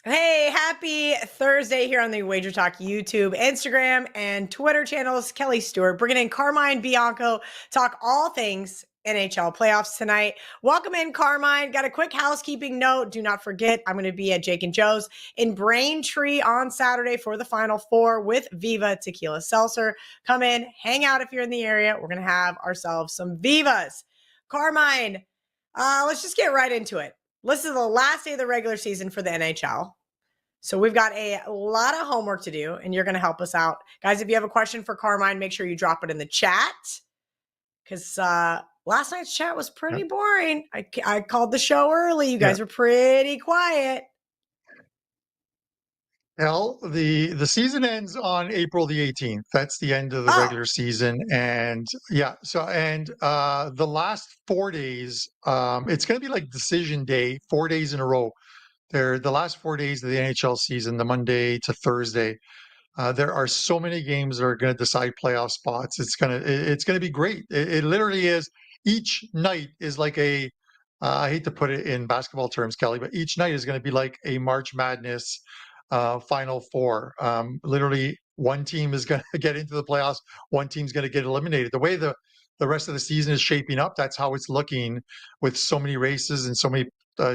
Hey, happy Thursday here on the Wagertalk YouTube, Instagram, and Twitter channels. Kelly Stewart bringing in Carmine Bianco, talk all things NHL playoffs tonight. Welcome in, Carmine. Got a quick housekeeping note. Do not forget, I'm going to be at Jake and Joe's in Braintree on Saturday for the Final Four with Viva Tequila Seltzer. Come in, hang out if you're in the area. We're going to have ourselves some Vivas. Carmine, let's just get right into it. This is the last day of the regular season for the NHL. So we've got a lot of homework to do, and you're going to help us out. Guys, if you have a question for Carmine, make sure you drop it in the chat, because last night's chat was pretty boring. I called the show early. You guys were pretty quiet. Well, the season ends on April the 18th. That's the end of the regular season. And the last 4 days, it's going to be like decision day, 4 days in a row. They're the last 4 days of the NHL season, the Monday to Thursday. There are so many games that are going to decide playoff spots. It's gonna be great. It literally is. Each night is like I hate to put it in basketball terms, Kelly, but each night is going to be like a March Madness Final Four. Literally, one team is going to get into the playoffs. One team's going to get eliminated. The way the rest of the season is shaping up, that's how it's looking, with so many races and so many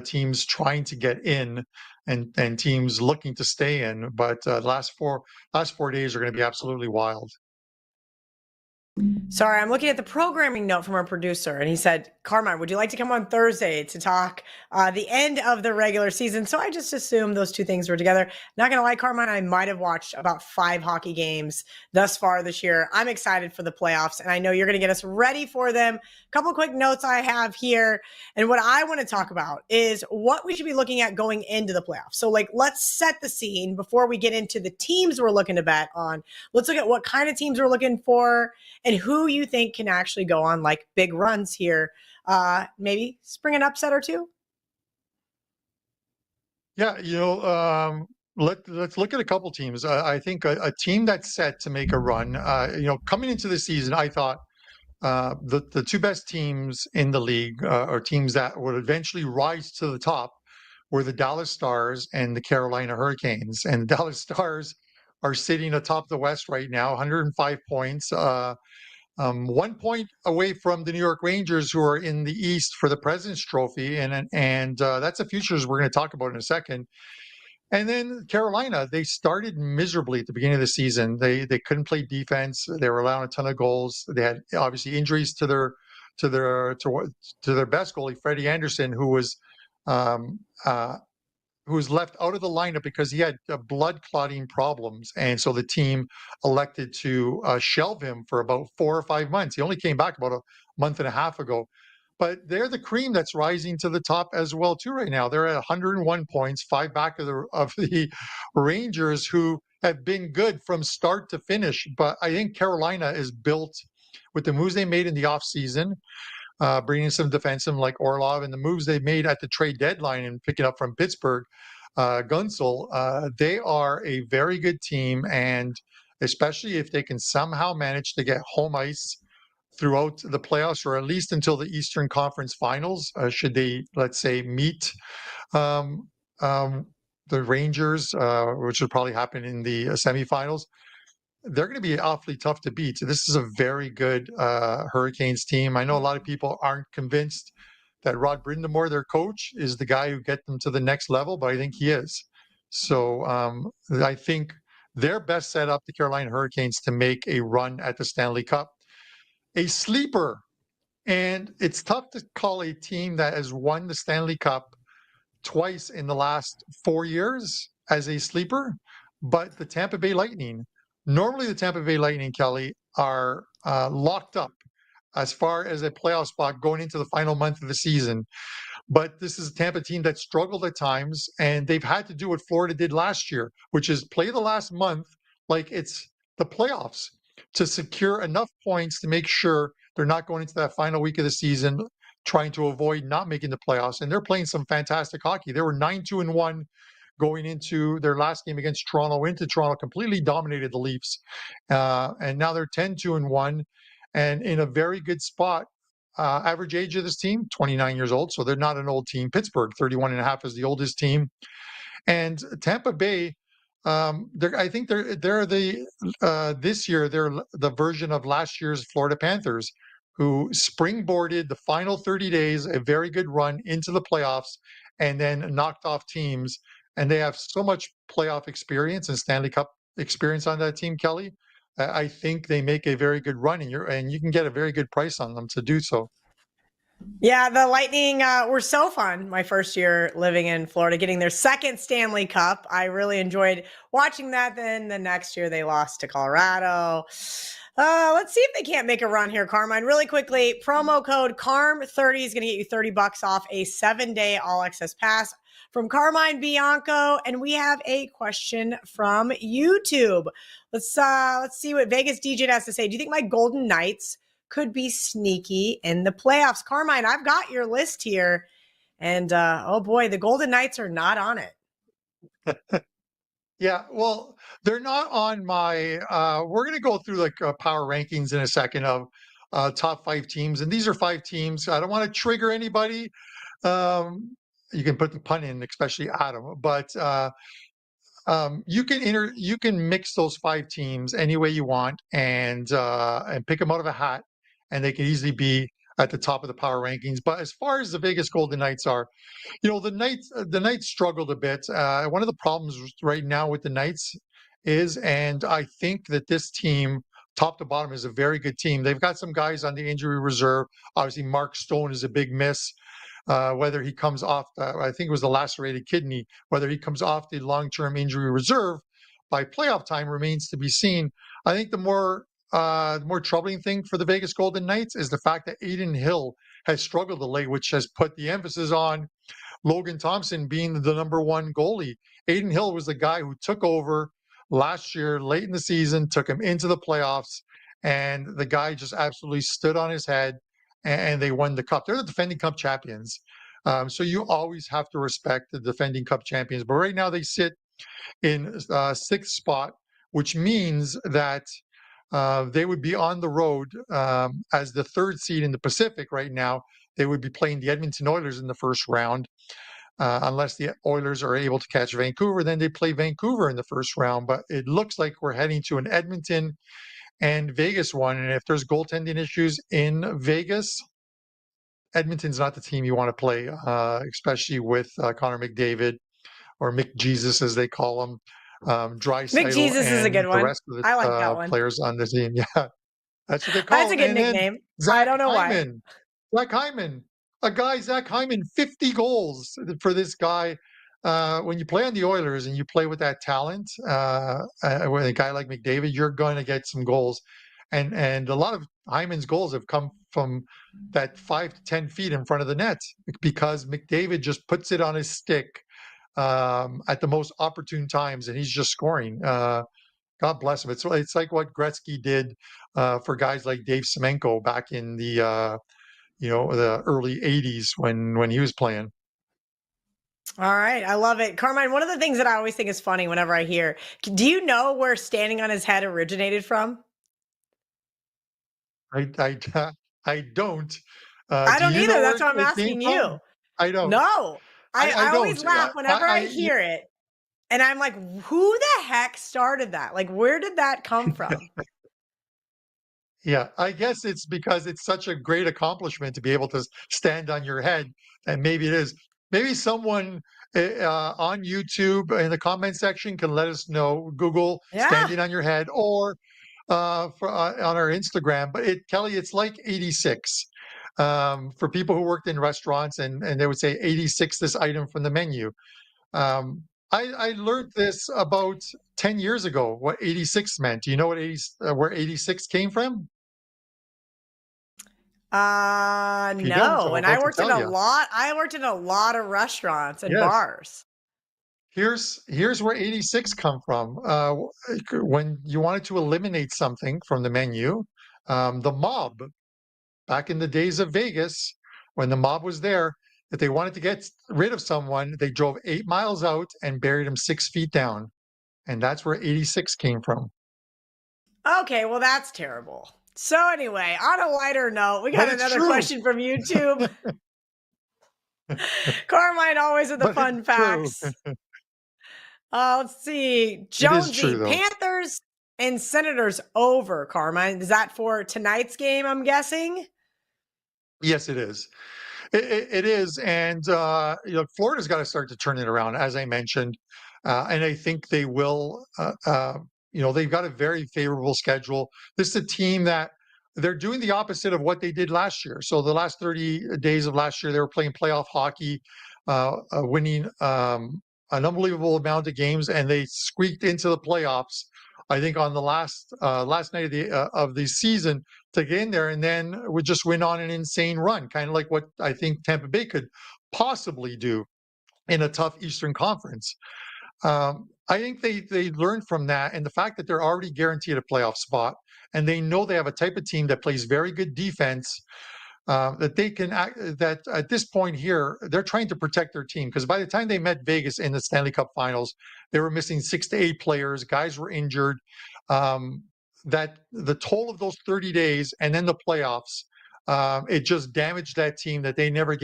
teams trying to get in and teams looking to stay in. But the last 4 days are going to be absolutely wild. Sorry, I'm looking at the programming note from our producer, and he said, Carmine, would you like to come on Thursday to talk the end of the regular season? So I just assumed those two things were together. Not going to lie, Carmine, I might have watched about 5 hockey games thus far this year. I'm excited for the playoffs, and I know you're going to get us ready for them. A couple of quick notes I have here, and what I want to talk about is what we should be looking at going into the playoffs. So, let's set the scene before we get into the teams we're looking to bet on. Let's look at what kind of teams we're looking for and who you think can actually go on big runs here. Maybe spring an upset or two. Yeah, let's look at a couple teams. I think a team that's set to make a run. Coming into the season, I thought the two best teams in the league, or teams that would eventually rise to the top, were the Dallas Stars and the Carolina Hurricanes. And the Dallas Stars are sitting atop the West right now, 105 points. 1 point away from the New York Rangers, who are in the East for the President's Trophy, and that's a futures we're going to talk about in a second. And then Carolina, they started miserably at the beginning of the season. They couldn't play defense. They were allowing a ton of goals. They had obviously injuries to their best goalie, Freddie Anderson, um, uh, who was left out of the lineup because he had blood clotting problems. And so the team elected to shelve him for about 4 or 5 months. He only came back about a month and a half ago. But they're the cream that's rising to the top as well too right now. They're at 101 points, 5 back of the Rangers, who have been good from start to finish. But I think Carolina is built with the moves they made in the offseason, bringing some defensemen like Orlov, and the moves they made at the trade deadline and picking up from Pittsburgh, Gunsel. They are a very good team, and especially if they can somehow manage to get home ice throughout the playoffs, or at least until the Eastern Conference Finals, should they, let's say, meet um, um, the Rangers, which would probably happen in the semifinals. They're going to be awfully tough to beat. This is a very good Hurricanes team. I know a lot of people aren't convinced that Rod Brind'Amour, their coach, is the guy who get them to the next level, but I think he is. So I think they're best set up, the Carolina Hurricanes, to make a run at the Stanley Cup. A sleeper, and it's tough to call a team that has won the Stanley Cup twice in the last 4 years as a sleeper, but the Tampa Bay Lightning. Normally, the Tampa Bay Lightning, Kelly, are locked up as far as a playoff spot going into the final month of the season. But this is a Tampa team that struggled at times, and they've had to do what Florida did last year, which is play the last month like it's the playoffs, to secure enough points to make sure they're not going into that final week of the season trying to avoid not making the playoffs. And they're playing some fantastic hockey. They were 9-2-1 going into their last game against Toronto. Went to Toronto, completely dominated the Leafs, and now they're 10-2-1 and in a very good spot. Average age of this team, 29 years old, so they're not an old team. Pittsburgh, 31 and a half, is the oldest team. And Tampa Bay, I think they're the this year they're the version of last year's Florida Panthers, who springboarded the final 30 days, a very good run into the playoffs, and then knocked off teams. And they have so much playoff experience and Stanley Cup experience on that team, Kelly. I think they make a very good run, and you can get a very good price on them to do so. Yeah, the Lightning were so fun my first year living in Florida, getting their second Stanley Cup. I really enjoyed watching that. Then the next year they lost to Colorado. Let's see if they can't make a run here, Carmine. Really quickly, promo code CARM30 is going to get you $30 off a 7-day all access pass from Carmine Bianco. And we have a question from YouTube. Let's see what Vegas DJ has to say. Do you think my Golden Knights could be sneaky in the playoffs? Carmine, I've got your list here. And oh boy, the Golden Knights are not on it. Yeah, well, they're not on my. We're going to go through like power rankings in a second of top 5 teams, and these are 5 teams. I don't want to trigger anybody. You can put the pun in, especially Adam, but you can mix those 5 teams any way you want, and pick them out of a hat, and they can easily be at the top of the power rankings. But as far as the Vegas Golden Knights are, the Knights struggled a bit. One of the problems right now with the Knights is, and I think that this team, top to bottom, is a very good team. They've got some guys on the injury reserve. Obviously, Mark Stone is a big miss. Whether he comes off, I think it was the lacerated kidney, whether he comes off the long-term injury reserve by playoff time remains to be seen. I think the more troubling thing for the Vegas Golden Knights is the fact that Aiden Hill has struggled of late, which has put the emphasis on Logan Thompson being the number 1 goalie. Aiden Hill was the guy who took over last year, late in the season, took him into the playoffs, and the guy just absolutely stood on his head, and they won the cup. They're the defending cup champions. So you always have to respect the defending cup champions. But right now they sit in 6th spot, which means that they would be on the road as the 3rd seed in the Pacific right now. They would be playing the Edmonton Oilers in the first round. Unless the Oilers are able to catch Vancouver, then they play Vancouver in the first round. But it looks like we're heading to an Edmonton and Vegas one. And if there's goaltending issues in Vegas, Edmonton's not the team you want to play, especially with Connor McDavid, or McJesus as they call him, Draisaitl, McJesus is a and good the one. rest of the I like that one. players on the team. Yeah, that's what they That's call a him. good And then nickname. I Zach don't know why. Hyman. Zach Hyman, Zach Hyman, 50 goals for this guy. When you play on the Oilers and you play with that talent, with a guy like McDavid, you're going to get some goals. And a lot of Hyman's goals have come from that 5 to 10 feet in front of the net, because McDavid just puts it on his stick at the most opportune times, and he's just scoring. God bless him. It's like what Gretzky did for guys like Dave Semenko back in the early '80s when he was playing. All right. I love it. Carmine, one of the things that I always think is funny whenever I hear, do you know where standing on his head originated from? I I don't. I Do don't you either. know where That's why I'm it came asking from? you. I don't. No. I I always don't. laugh whenever I hear it. And I'm like, who the heck started that? Like, where did that come from? Yeah, I guess it's because it's such a great accomplishment to be able to stand on your head, and maybe it is. Maybe someone on YouTube in the comment section can let us know. Google Yeah. standing on your head, or on our Instagram. But Kelly, it's like 86 for people who worked in restaurants, and they would say 86 this item from the menu. Um, I learned this about 10 years ago, what 86 meant. Do you know where 86 came from? If you don't, No. I'm And I about to worked in tell a you. lot. I worked in a lot of restaurants and Yes. bars. Here's where 86 come from. When you wanted to eliminate something from the menu, the mob, back in the days of Vegas, when the mob was there, if they wanted to get rid of someone, they drove 8 miles out and buried him 6 feet down. And that's where 86 came from. Okay, well, that's terrible. So anyway, on a lighter note, we But got it's another true. question from YouTube. Carmine always with the But it's fun true. facts. Let's see. It is true, Jonesy, though. Panthers and Senators over, Carmine. Is that for tonight's game, I'm guessing? Yes, it is. It is, and Florida's got to start to turn it around, as I mentioned, and I think they will. They've got a very favorable schedule. This is a team that they're doing the opposite of what they did last year. So the last 30 days of last year, they were playing playoff hockey, winning an unbelievable amount of games, and they squeaked into the playoffs. I think on the last night of the season to get in there, and then we just went on an insane run, kind of like what I think Tampa Bay could possibly do in a tough Eastern Conference. I think they learned from that, and the fact that they're already guaranteed a playoff spot, and they know they have a type of team that plays very good defense. That they can act, that at this point here, they're trying to protect their team because by the time they met Vegas in the Stanley Cup Finals, they were missing 6 to 8 players. Guys were injured. Um, that the toll of those 30 days and then the playoffs, it just damaged that team that they never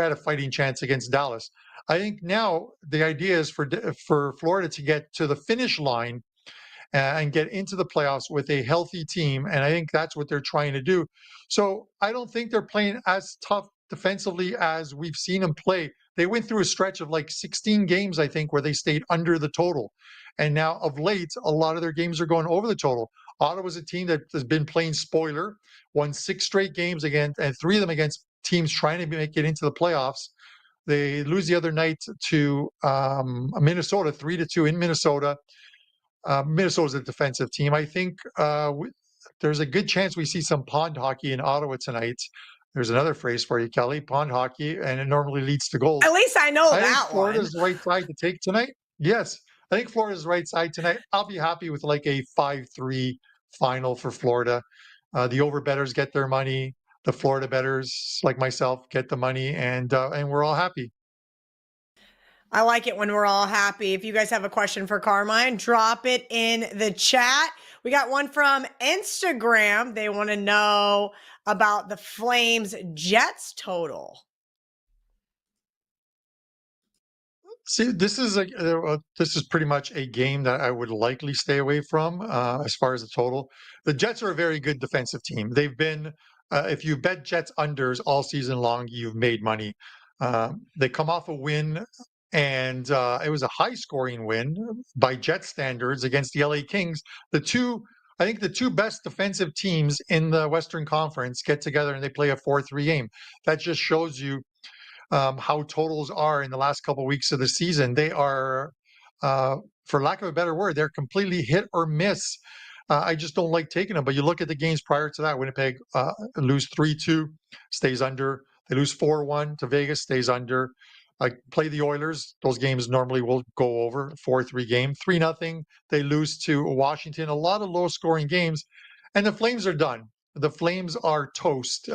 had a fighting chance against Dallas. I think now the idea is for Florida to get to the finish line and get into the playoffs with a healthy team. And I think that's what they're trying to do. So I don't think they're playing as tough defensively as we've seen them play. They went through a stretch of like 16 games, I think, where they stayed under the total. And now of late, a lot of their games are going over the total. Ottawa's a team that has been playing spoiler, won 6 straight games against, and 3 of them against teams trying to make it into the playoffs. They lose the other night to Minnesota, 3-2 in Minnesota. Minnesota's a defensive team. I think there's a good chance we see some pond hockey in Ottawa tonight. There's another phrase for you, Kelly, pond hockey, and it normally leads to goals. At least I know I think that one. Florida's the right side to take tonight. Yes, I think Florida's the right side tonight. I'll be happy with like a 5-3 final for Florida. The over bettors get their money. The Florida bettors, like myself, get the money, and we're all happy. I like it when we're all happy. If you guys have a question for Carmine, drop it in the chat. We got one from Instagram. They want to know about the Flames Jets total. See, this is pretty much a game that I would likely stay away from as far as the total. The Jets are a very good defensive team. They've been, if you bet Jets unders all season long, you've made money. They come off a win, and it was a high-scoring win by Jet standards against the LA Kings. I think the two best defensive teams in the Western Conference get together and they play a 4-3 game. That just shows you how totals are in the last couple of weeks of the season. They are, for lack of a better word, they're completely hit or miss. I just don't like taking them. But you look at the games prior to that, Winnipeg lose 3-2, stays under. They lose 4-1 to Vegas, stays under. Play the Oilers. Those games normally will go over, 4-3 game. 3-0, they lose to Washington. A lot of low-scoring games. And the Flames are done. The Flames are toast.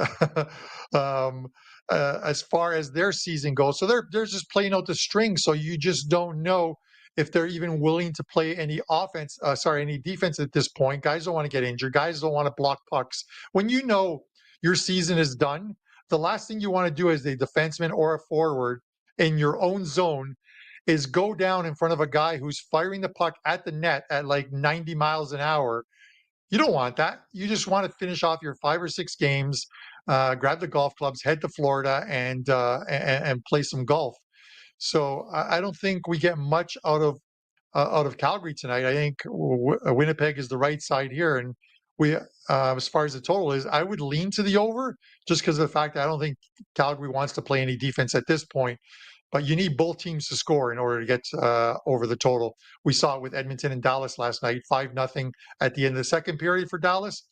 As far as their season goes. So they're just playing out the string. So you just don't know if they're even willing to play any any defense at this point. Guys don't want to get injured. Guys don't want to block pucks. When you know your season is done, the last thing you want to do as a defenseman or a forward in your own zone is go down in front of a guy who's firing the puck at the net at like 90 miles an hour. You don't want that. You just want to finish off your 5 or 6 games, grab the golf clubs, head to Florida, and play some golf. So I don't think we get much out of Calgary tonight. I think Winnipeg is the right side here, and we as far as the total is, I would lean to the over just because of the fact that I don't think Calgary wants to play any defense at this point. But you need both teams to score in order to get over the total. We saw it with Edmonton and Dallas last night, 5-0 at the end of the second period for Dallas.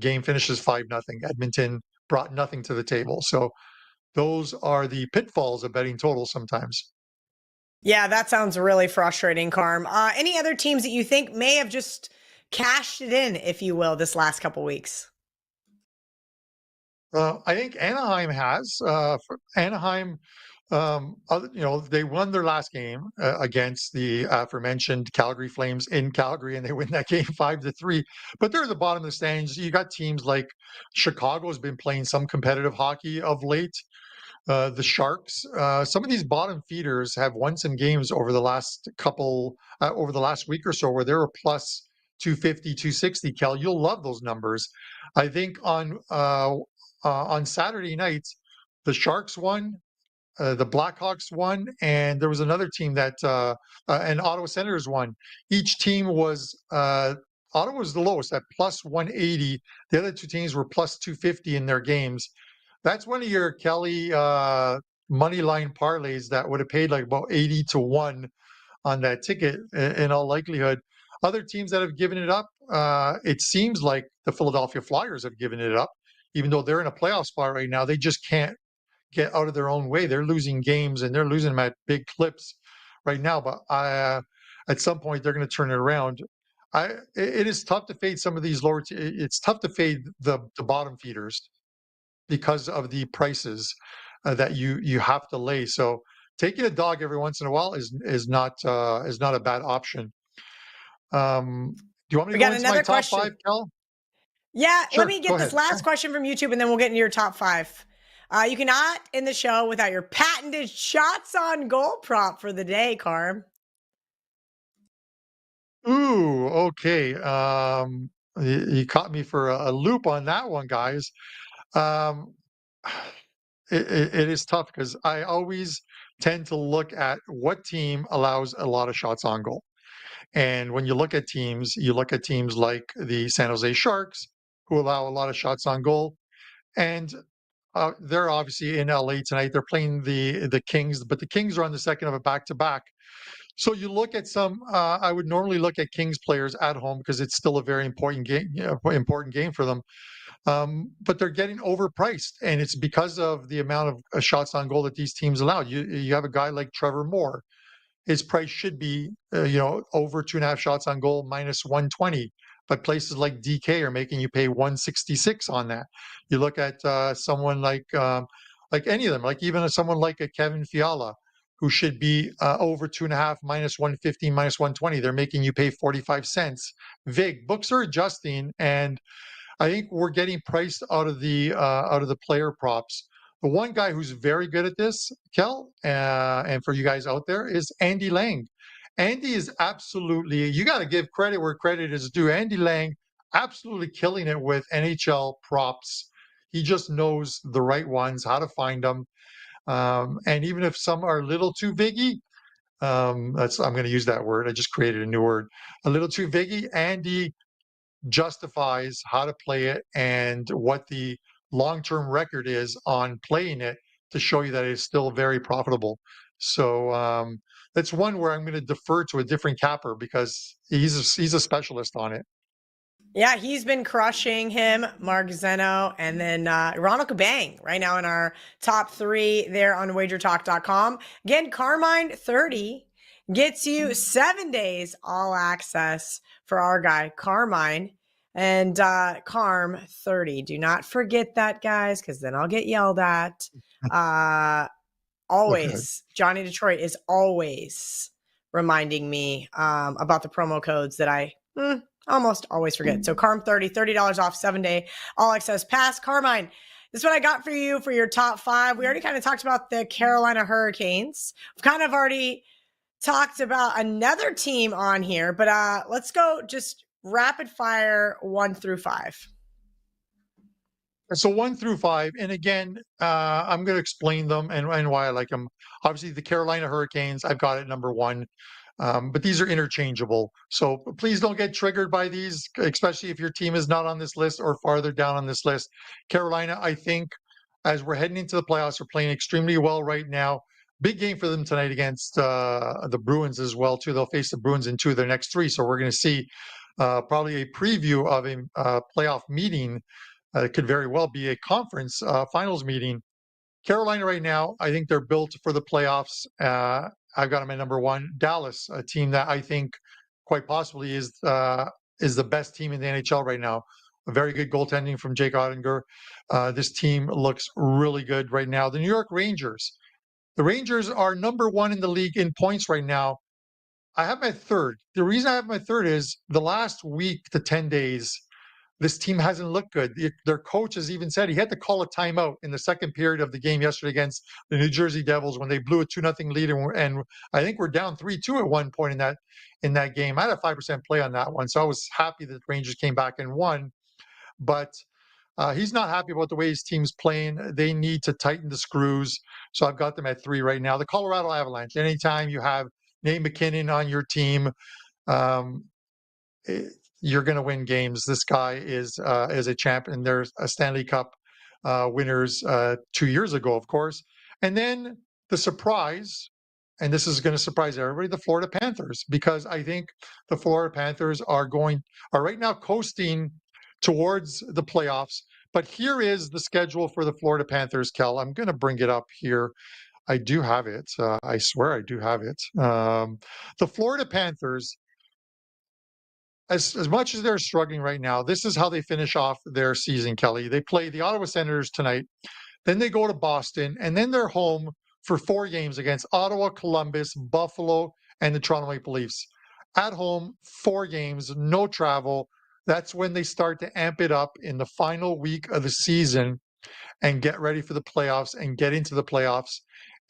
Game finishes 5-0. Edmonton brought nothing to the table. So those are the pitfalls of betting totals sometimes. Yeah, that sounds really frustrating, Carm. Any other teams that you think may have just cashed it in, if you will, this last couple weeks? I think Anaheim has. Anaheim, they won their last game against the aforementioned Calgary Flames in Calgary, and they win that game 5-3. But they're at the bottom of the standings. You got teams like Chicago has been playing some competitive hockey of late. The Sharks. Some of these bottom feeders have won some games over the last over the last week or so, where they were plus 250, 260. Kel, you'll love those numbers. I think on Saturday night, the Sharks won, the Blackhawks won, and there was another team and Ottawa Senators won. Each team was Ottawa was the lowest at plus 180. The other two teams were plus 250 in their games. That's one of your Kelly money line parlays that would have paid like about 80 to 1 on that ticket in all likelihood. Other teams that have given it up, it seems like the Philadelphia Flyers have given it up, even though they're in a playoff spot right now. They just can't get out of their own way. They're losing games and they're losing them at big clips right now. But at some point, they're going to turn it around. It is tough to fade some of these lower. It's tough to fade the bottom feeders because of the prices that you have to lay. So taking a dog every once in a while is not a bad option. Do you want me We to go got into my another top question. five, Kel? Yeah, let Sure, me go get this ahead. last question from YouTube, and then we'll get into your top five. You cannot end the show without your patented shots on goal prop for the day, Carm. Ooh, okay. You caught me for a loop on that one, guys. Um, it is tough because I always tend to look at what team allows a lot of shots on goal. And when you look at teams, you look at teams like the San Jose Sharks, who allow a lot of shots on goal. And they're obviously in LA tonight. They're playing the Kings, but the Kings are on the second of a back-to-back. So you look at some. I would normally look at Kings players at home because it's still a very important game. Important game for them. But they're getting overpriced, and it's because of the amount of shots on goal that these teams allow. You have a guy like Trevor Moore. His price should be over 2.5 shots on goal minus 120. But places like DK are making you pay 166 on that. You look at someone like any of them, like even someone like a Kevin Fiala, who should be over 2.5 minus 115 minus 120. They're making you pay 45 cents. Vig books are adjusting, and I think we're getting priced out of the player props. The one guy who's very good at this, Kel, and for you guys out there, is Andy Lang. Andy is absolutely, you got to give credit where credit is due. Andy Lang absolutely killing it with NHL props. He just knows the right ones, how to find them. And even if some are a little too viggy, I'm going to use that word. I just created a new word. A little too viggy. Andy justifies how to play it and what the long-term record is on playing it to show you that it's still very profitable. So that's one where I'm going to defer to a different capper because he's a specialist on it. Yeah, he's been crushing him, Mark Zeno, and then Ronald Kabang right now in our top three there on wagertalk.com. Again, Carmine 30 gets you 7 days all access for our guy, Carmine. And Carm 30. Do not forget that, guys, because then I'll get yelled at. Always. Okay. Johnny Detroit is always reminding me about the promo codes that I almost always forget. So Carm 30, $30 off 7-day all access pass. Carmine, this is what I got for you for your top five. We already kind of talked about the Carolina Hurricanes. We've kind of already talked about another team on here, but let's go just rapid fire 1 through 5. So 1 through 5, and again, I'm going to explain them and why I like them. Obviously, the Carolina Hurricanes, I've got it number 1. But these are interchangeable. So please don't get triggered by these, especially if your team is not on this list or farther down on this list. Carolina, I think, as we're heading into the playoffs, are playing extremely well right now. Big game for them tonight against the Bruins as well, too. They'll face the Bruins in 2 of their next 3. So we're going to see probably a preview of a playoff meeting. It could very well be a conference finals meeting. Carolina right now, I think they're built for the playoffs. I've got them at number 1. Dallas, a team that I think quite possibly is the best team in the NHL right now. A very good goaltending from Jake Ottinger. This team looks really good right now. The New York Rangers. The Rangers are number 1 in the league in points right now. I have my third. The reason I have my third is the last week to 10 days, this team hasn't looked good. Their coach has even said he had to call a timeout in the second period of the game yesterday against the New Jersey Devils when they blew a 2-0 lead, and I think we're down 3-2 at one point in that game. I had a 5% play on that one, so I was happy that the Rangers came back and won. But he's not happy about the way his team's playing. They need to tighten the screws. So I've got them at 3 right now. The Colorado Avalanche. Anytime you have Nate McKinnon on your team, um, you're going to win games. This guy is a champion. There's a Stanley Cup winners 2 years ago, of course. And then the surprise, and this is going to surprise everybody, the Florida Panthers, because I think the Florida Panthers are right now coasting towards the playoffs. But here is the schedule for the Florida Panthers, Kel. I'm going to bring it up here. I do have it. I swear I do have it. The Florida Panthers, as much as they're struggling right now, this is how they finish off their season, Kelly. They play the Ottawa Senators tonight, then they go to Boston, and then they're home for 4 games against Ottawa, Columbus, Buffalo, and the Toronto Maple Leafs. At home, 4 games, no travel. That's when they start to amp it up in the final week of the season and get ready for the playoffs and get into the playoffs.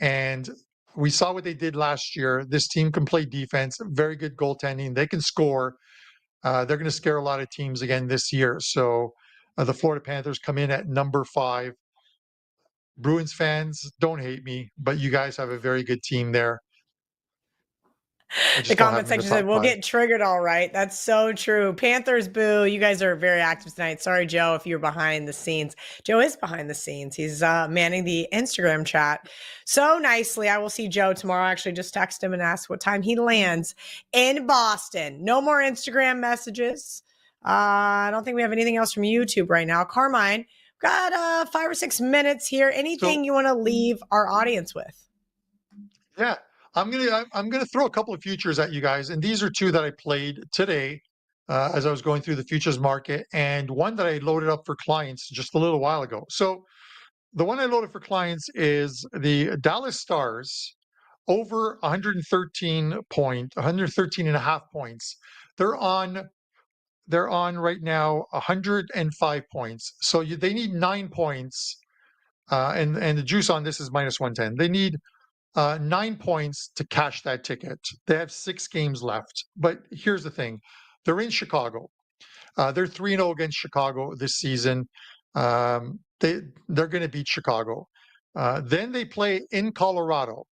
And we saw what they did last year. This team can play defense, very good goaltending. They can score. They're going to scare a lot of teams again this year. So the Florida Panthers come in at number 5. Bruins fans, don't hate me, but you guys have a very good team there. The comment section said, we'll get triggered all right. That's so true. Panthers, boo. You guys are very active tonight. Sorry, Joe, if you're behind the scenes. Joe is behind the scenes. He's manning the Instagram chat so nicely. I will see Joe tomorrow. Actually, just text him and ask what time he lands in Boston. No more Instagram messages. I don't think we have anything else from YouTube right now. Carmine, got 5 or 6 minutes here. Anything you want to leave our audience with? Yeah. I'm gonna throw a couple of futures at you guys, and these are 2 that I played today as I was going through the futures market, and one that I loaded up for clients just a little while ago. So the one I loaded for clients is the Dallas Stars over 113 and a half points. They're on right now 105 points. So they need 9 points, and the juice on this is minus 110. They need 9 points to cash that ticket. They have 6 games left. But here's the thing. They're in Chicago. They're 3-0 against Chicago this season. They're going to beat Chicago. Then they play in Colorado.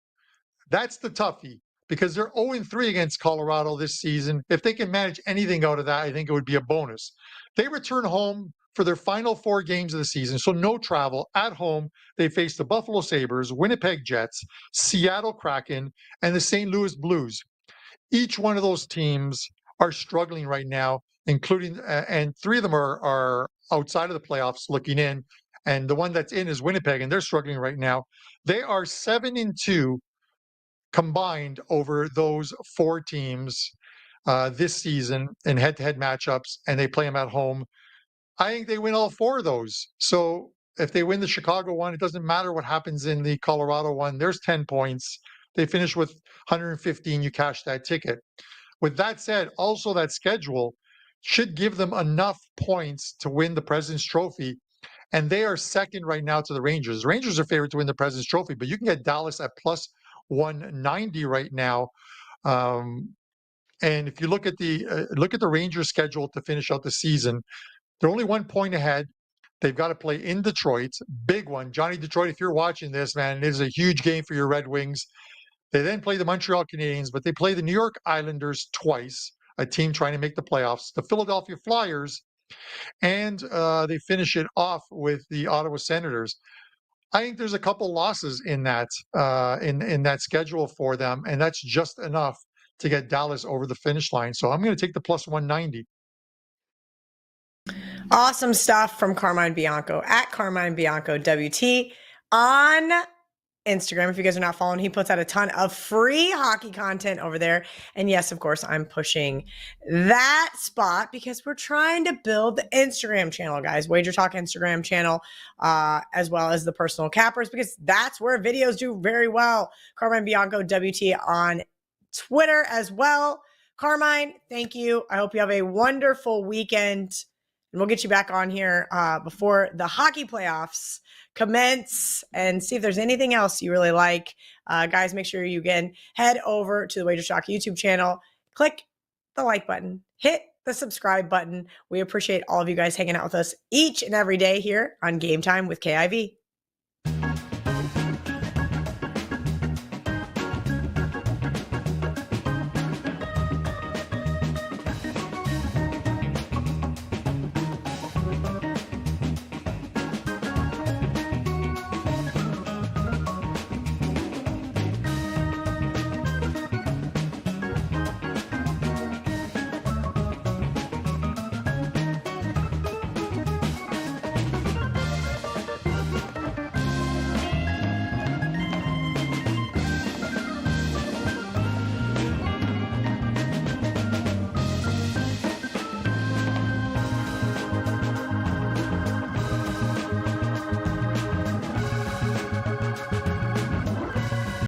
That's the toughie because they're 0-3 against Colorado this season. If they can manage anything out of that, I think it would be a bonus. They return home for their final 4 games of the season, so no travel. At home, they face the Buffalo Sabres, Winnipeg Jets, Seattle Kraken, and the St. Louis Blues. Each one of those teams are struggling right now, including and 3 of them are outside of the playoffs looking in, and the one that's in is Winnipeg, and they're struggling right now. They are 7-2 combined over those 4 teams this season in head-to-head matchups, and they play them at home. I think they win all 4 of those. So if they win the Chicago one, it doesn't matter what happens in the Colorado one. There's 10 points. They finish with 115. You cash that ticket. With that said, also that schedule should give them enough points to win the President's Trophy. And they are second right now to the Rangers. The Rangers are favored to win the President's Trophy, but you can get Dallas at plus 190 right now. And if you look at the Rangers schedule to finish out the season, they're only 1 point ahead. They've got to play in Detroit. Big one. Johnny Detroit, if you're watching this, man, it is a huge game for your Red Wings. They then play the Montreal Canadiens, but they play the New York Islanders twice, a team trying to make the playoffs, the Philadelphia Flyers, and they finish it off with the Ottawa Senators. I think there's a couple losses in that in that schedule for them, and that's just enough to get Dallas over the finish line. So I'm going to take the plus 190. Awesome stuff from Carmine Bianco at Carmine Bianco WT on Instagram. If you guys are not following, he puts out a ton of free hockey content over there. And yes, of course, I'm pushing that spot because we're trying to build the Instagram channel, guys. Wagertalk Instagram channel, as well as the personal cappers, because that's where videos do very well. Carmine Bianco WT on Twitter as well. Carmine, thank you. I hope you have a wonderful weekend. And we'll get you back on here before the hockey playoffs commence and see if there's anything else you really like. Guys, make sure you again head over to the Wagertalk YouTube channel, click the like button, hit the subscribe button. We appreciate all of you guys hanging out with us each and every day here on Game Time with KIV.